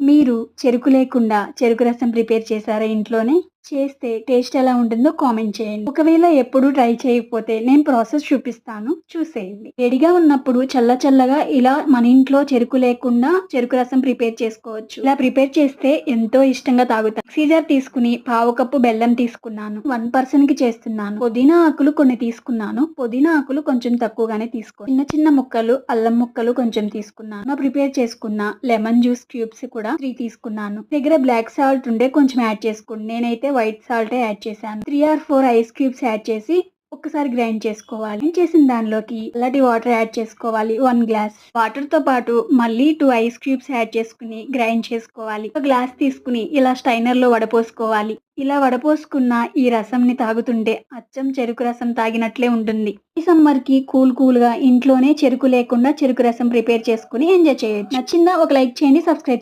మీరు చెరుకు లేకుండా చెరుకు రసం ప్రిపేర్ చేసారా ఇంట్లోనే? చేస్తే టేస్ట్ ఎలా ఉంటుందో కామెంట్ చేయండి. ఒకవేళ ఎప్పుడూ ట్రై చేయకపోతే నేను ప్రాసెస్ చూపిస్తాను, చూసేయండి. వేడిగా ఉన్నప్పుడు చల్లగా ఇలా మన ఇంట్లో చెరుకు లేకుండా చెరుకు రసం ప్రిపేర్ చేసుకోవచ్చు. ఇలా ప్రిపేర్ చేస్తే ఎంతో ఇష్టంగా తాగుతారు. మిక్సీ జార్ తీసుకుని పావు కప్పు బెల్లం తీసుకున్నాను. 1 పర్సన్ కి చేస్తున్నాను. పుదీనా ఆకులు కొన్ని తీసుకున్నాను. పుదీనా ఆకులు కొంచెం తక్కువగానే తీసుకోండి. చిన్న ముక్కలు అల్లం ముక్కలు కొంచెం తీసుకున్నాను. ప్రిపేర్ చేసుకున్న లెమన్ జ్యూస్ క్యూబ్స్ కూడా 3 తీసుకున్నాను. దగ్గర బ్లాక్ సాల్ట్ ఉంటే కొంచెం యాడ్ చేసుకోండి. నేనైతే వైట్ సాల్ట్ యాడ్ చేశాను. 3 ఆర్ 4 ఐస్ క్యూబ్స్ యాడ్ చేసి ఒక్కసారి గ్రైండ్ చేసుకోవాలి. గ్రైండ్ చేసిన దానిలోకి చల్లటి వాటర్ యాడ్ చేసుకోవాలి. 1 గ్లాస్ వాటర్ తో పాటు మళ్ళీ 2 ఐస్ క్యూబ్స్ యాడ్ చేసుకుని గ్రైండ్ చేసుకోవాలి. ఒక గ్లాస్ తీసుకుని ఇలా స్టైనర్ లో వడపోసుకోవాలి. ఇలా వడపోసుకున్న ఈ రసంని తాగుతుంటే అచ్చం చెరుకు రసం తాగినట్లే ఉంటుంది. ఈ సమ్మర్ కి కూల్ గా ఇంట్లోనే చెరుకు లేకుండా చెరుకు రసం ప్రిపేర్ చేసుకుని ఎంజాయ్ చేయొచ్చు. నచ్చిందా? ఒక లైక్ చేయండి, సబ్స్క్రైబ్